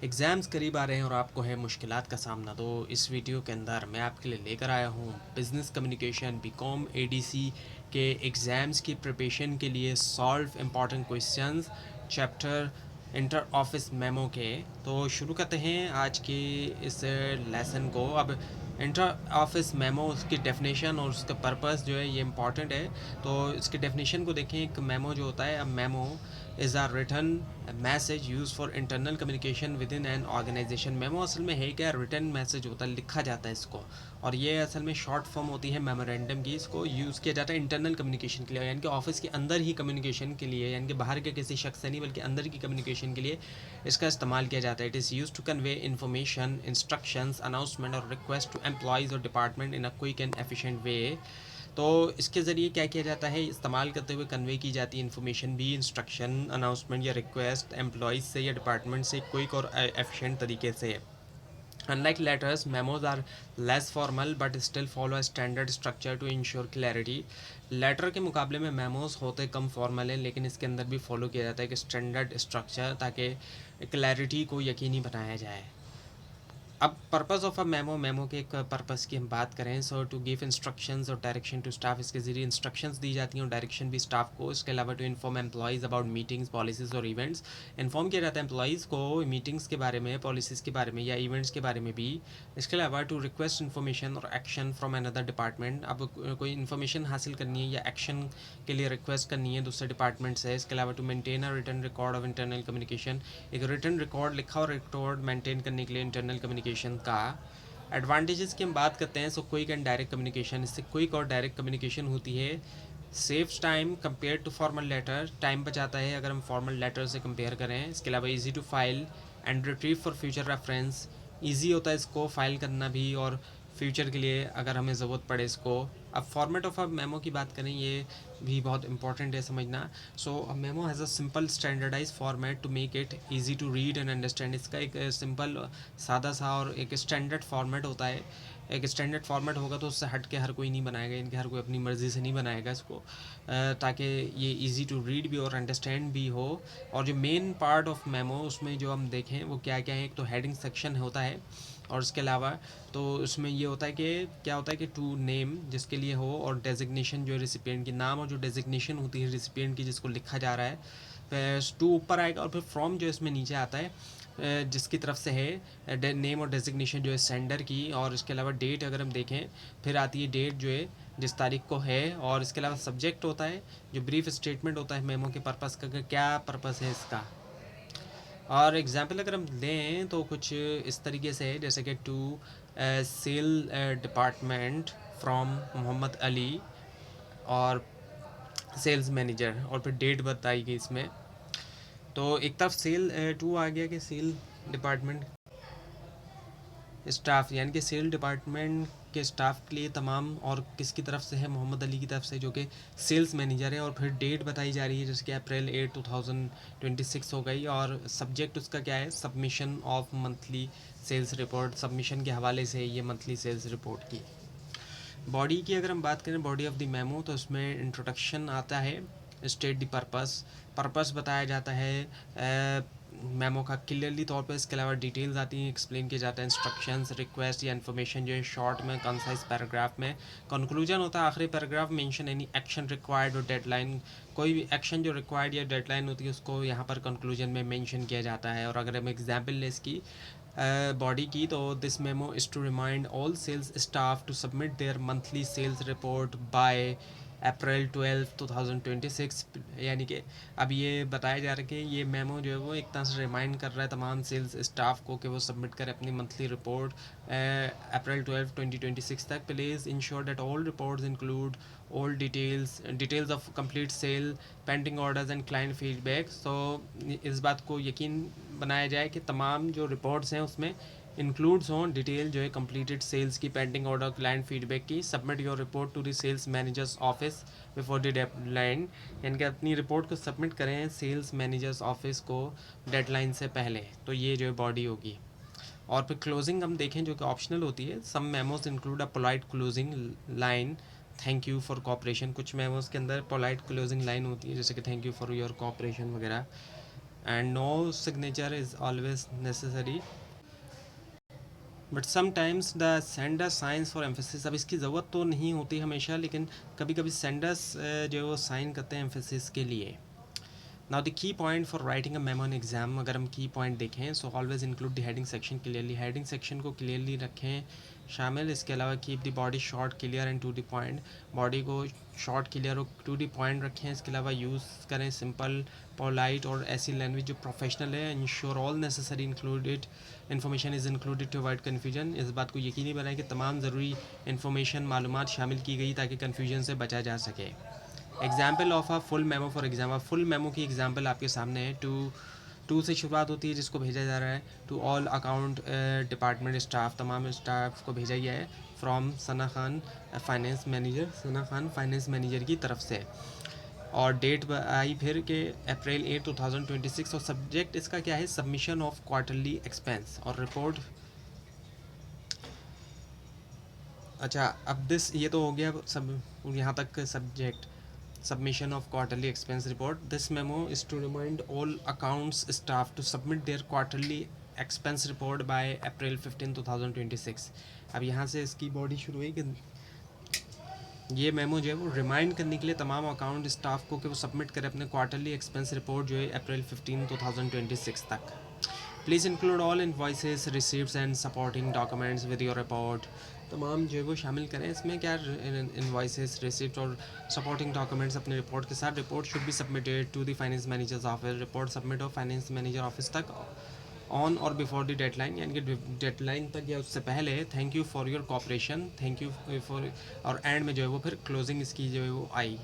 Exams करीब आ रहे हैं और आपको है मुश्किलात का सामना, तो इस वीडियो के अंदर मैं आपके लिए लेकर आया हूँ बिज़नेस कम्युनिकेशन बीकॉम एडीसी के एग्ज़ाम्स की प्रिपरेशन के लिए solve important questions chapter inter office memo के। तो शुरू करते हैं आज के इस लेसन को। अब इंटर ऑफिस मेमो, उसकी डेफिनेशन और उसका पर्पस जो है ये इम्पॉर्टेंट है। तो इसके डेफिनेशन को देखें। एक मेमो जो होता है, अब memo is are written message used for internal communication within an organisation. Memo असल में है क्या? रिटन मैसेज होता है, लिखा जाता है इसको, और ये असल में शॉर्ट फॉर्म होती है मेमोरेंडम की। इसको यूज़ किया जाता है इंटरनल कम्युनिकेशन के लिए, यानी कि ऑफिस के अंदर ही कम्युनिकेशन के लिए, यानी कि बाहर के किसी शख्स से नहीं बल्कि अंदर की कम्युनिकेशन के लिए इसका इस्तेमाल किया जाता है। It is used to convey information, instructions, announcement और रिक्वेस्ट टू एम्प्लॉयज़ और department in a quick and efficient way. तो इसके ज़रिए क्या किया जाता है? इस्तेमाल करते हुए कन्वे की जाती है इन्फॉर्मेशन भी, इंस्ट्रक्शन, अनाउंसमेंट या रिक्वेस्ट एम्प्लॉयज़ से या डिपार्टमेंट से क्विक और एफिशिएंट तरीके से। Unlike letters, memos are less formal but still follow a standard structure to ensure clarity. Letter के मुकाबले में मेमोज होते कम फॉर्मल हैं, लेकिन इसके अंदर भी फॉलो किया जाता है कि स्टैंडर्ड स्ट्रक्चर, ताकि क्लैरिटी को यकीनी बनाया जाए। अब purpose of a memo, memo के एक पर्पस की हम बात करें, सो टू गिव इंस्ट्रक्शंस और डायरेक्शन टू स्टाफ। इसके ज़रिए इंस्ट्रक्शंस दी जाती हैं और डायरेक्शन भी स्टाफ को। इसके अलावा to inform employees about meetings, policies और इवेंट्स। इन्फॉर्म किया जाता है एम्प्लॉयज़ को मीटिंग्स के बारे में, पॉलिसीज़ के बारे में या इवेंट्स के बारे में भी। इसके अलावा टू रिक्वेस्ट इन्फॉर्मेशन और एक्शन फ्रॉम अनदर डिपार्टमेंट। अब कोई इन्फॉर्मेशन हासिल करनी है या एक्शन के लिए रिक्वेस्ट करनी है दूसरे डिपार्टमेंट से। इसके अलावा to maintain a written record of internal communication. एक रिटन रिकॉर्ड, लिखा और रिकॉर्ड मेंटेन करने के लिए इंटरनल कम्युनिकेशन का। एडवांटेजेस की हम बात करते हैं, so quick and direct communication. इससे क्विक और डायरेक्ट कम्युनिकेशन होती है। Saves time compare to formal letter, time बचाता है अगर हम फॉर्मल लेटर से कंपेयर करें। इसके अलावा easy to file and retrieve for future reference. Easy होता है इसको फाइल करना भी, और फ्यूचर के लिए अगर हमें ज़रूरत पड़े इसको। अब फॉर्मेट ऑफ अ मेमो की बात करें, ये भी बहुत इंपॉर्टेंट है समझना। So a memo has a simple standardise format to make it easy to read and understand. इसका एक सिंपल, सादा सा और एक स्टैंडर्ड फॉर्मेट होता है। एक स्टैंडर्ड फॉर्मेट होगा तो उससे हट के हर कोई नहीं बनाएगा, इनके हर कोई अपनी मर्ज़ी से नहीं बनाएगा इसको, ताकि ये इजी टू रीड भी और अंडरस्टैंड भी हो। और जो मेन पार्ट ऑफ मेमो, उसमें जो हम देखें वो क्या क्या है, एक तो हेडिंग सेक्शन होता है, और इसके अलावा तो उसमें ये होता है कि क्या होता है कि टू नेम जिसके लिए हो, और डेजिग्नेशन जो है रिसिपिएंट की, नाम और जो डेजिग्नेशन होती है रिसिपिएंट की जिसको लिखा जा रहा है, फिर टू ऊपर आएगा, और फिर फ्रॉम जो इसमें नीचे आता है जिसकी तरफ से है, नेम और डेजिग्नेशन जो है सेंडर की। और इसके अलावा डेट अगर हम देखें, फिर आती है डेट जो है जिस तारीख को है। और इसके अलावा सब्जेक्ट होता है, जो ब्रीफ स्टेटमेंट होता है मेमो के पर्पस का, क्या पर्पस है इसका। और एग्जांपल अगर हम लें तो कुछ इस तरीके से है, जैसे कि to sale department from Mohammad Ali, और सेल्स मैनेजर, और फिर डेट बताई गई इसमें। तो एक तरफ सेल टू आ गया कि सेल डिपार्टमेंट स्टाफ, यानी कि सेल डिपार्टमेंट के स्टाफ के लिए तमाम, और किसकी तरफ से है? मोहम्मद अली की तरफ से, जो कि सेल्स मैनेजर है। और फिर डेट बताई जा रही है जैसे कि अप्रैल 8 2026 हो गई। और सब्जेक्ट उसका क्या है? Submission of monthly sales report. Submission के हवाले से ये मंथली सेल्स रिपोर्ट की। बॉडी की अगर हम बात करें, बॉडी ऑफ द मेमो, तो उसमें इंट्रोडक्शन आता है, स्टेट द पर्पस, पर्पस बताया जाता है मेमो का क्लियरली तौर पर। इसके अलावा डिटेल्स आती हैं, एक्सप्लेन किया जाता है इंस्ट्रक्शंस, रिक्वेस्ट या इन्फॉर्मेशन जो है शॉर्ट में, कंसाइज पैराग्राफ में। कंक्लूजन होता है आखिरी paragraph, mention any action required और डेडलाइन। कोई भी एक्शन जो रिक्वायर्ड या डेडलाइन होती है उसको यहाँ पर कंक्लूजन में मेंशन किया जाता है। और अगर हम एग्जाम्पल लें इसकी बॉडी की, तो this memo is to remind all sales staff to submit their monthly sales report by April 12 2026। यानी कि अब ये बताया जा रहा है कि ये मेमो जो है वो एक तरह से रिमाइंड कर रहा है तमाम सेल्स स्टाफ को कि वो सबमिट करें अपनी मंथली रिपोर्ट अप्रैल 12 2026 तक। Please ensure that all reports include all details of complete sale, pending orders and client feedback. तो इस बात को यकीन बनाया जाए कि तमाम जो रिपोर्ट्स हैं उसमें इंक्लूड्स हों डिटेल जो है कंप्लीटेड सेल्स की, पेंडिंग ऑर्डर, क्लाइंट फीडबैक की। Submit your report to the sales managers office before the deadline. यानी कि अपनी रिपोर्ट को सबमिट करें सेल्स मैनेजर्स ऑफिस को डेडलाइन से पहले। तो ये जो है बॉडी होगी। और फिर क्लोजिंग हम देखें जो कि ऑप्शनल होती है। Some memos include a polite closing line, thank you for cooperation. कुछ मेमोज के अंदर पोलाइट क्लोजिंग लाइन होती है जैसे कि thank you for your cooperation वगैरह। and no signature is always necessary, but sometimes the sender signs for emphasis. अब इसकी ज़रूरत तो नहीं होती हमेशा, लेकिन कभी कभी सेंडर्स जो है वो साइन करते हैं एम्फेसिस के लिए। Now the key point for writing a memo in exam, अगर हम की पॉइंट देखें, so always include the heading section clearly, heading section को क्लियरली रखें शामिल। इसके अलावा keep the body short clear and to the point, body को short clear और टू द पॉइंट रखें। इसके अलावा यूज़ करें सिंपल पोलाइट और ऐसी लैंग्वेज जो प्रोफेशनल है। Ensure all necessary included information is included to avoid confusion, इस बात को यकीनी बनाएं कि तमाम ज़रूरी इन्फॉर्मेशन मालूमात शामिल की गई ताकि कन्फ्यूजन से बचा जा सके। Example of a full memo, for example full memo की एग्जाम्पल आपके सामने है। टू से शुरुआत होती है जिसको भेजा जा रहा है to all account department staff, तमाम स्टाफ को भेजा गया है from Sana Khan finance manager, Sana Khan finance manager की तरफ से। और डेट आई फिर के अप्रैल 8 2026, और सब्जेक्ट इसका क्या है, सबमिशन ऑफ क्वार्टरली एक्सपेंस और रिपोर्ट। अच्छा, अब दिस ये तो हो गया सब यहाँ तक subject, submission of quarterly expense report. This memo is to remind all accounts staff to submit their quarterly expense report by April 15 2026। अब यहाँ से इसकी बॉडी शुरू हुई कि ये मेमो जो है वो रिमाइंड करने के लिए तमाम अकाउंट स्टाफ को कि वो सबमिट करें अपने क्वार्टरली एक्सपेंस रिपोर्ट जो है अप्रैल 15 2026 तक। Please include all invoices receipts and supporting documents with your report, तमाम जो है वो शामिल करें इसमें। क्या इनवॉइसेस रिसिप्ट और सपोर्टिंग डॉक्यूमेंट्स अपने रिपोर्ट के साथ। Report should be submitted to the finance managers office, report submit हो फाइनेंस मैनेजर ऑफिस तक ऑन और बिफोर द डेडलाइन, यानी कि डेडलाइन तक या उससे पहले। Thank you for your cooperation, thank you for, और एंड में जो है वो फिर क्लोजिंग इसकी जो है वो आई।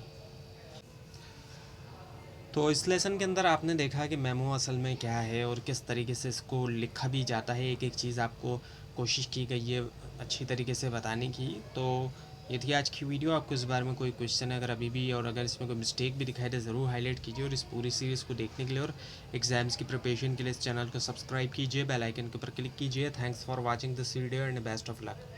तो इस लेसन के अंदर आपने देखा कि मेमो असल में क्या है और किस तरीके से इसको लिखा भी जाता है, एक एक चीज़ आपको कोशिश की गई है अच्छी तरीके से बताने की। तो ये थी आज की वीडियो। आपको इस बारे में कोई क्वेश्चन है अगर अभी भी, और अगर इसमें कोई मिस्टेक भी दिखाई दे ज़रूर हाईलाइट कीजिए। और इस पूरी सीरीज़ को देखने के लिए और एग्ज़ाम्स की प्रिपरेशन के लिए इस चैनल को सब्सक्राइब कीजिए, बेल आइकन के ऊपर क्लिक कीजिए। Thanks for watching this video and best of luck.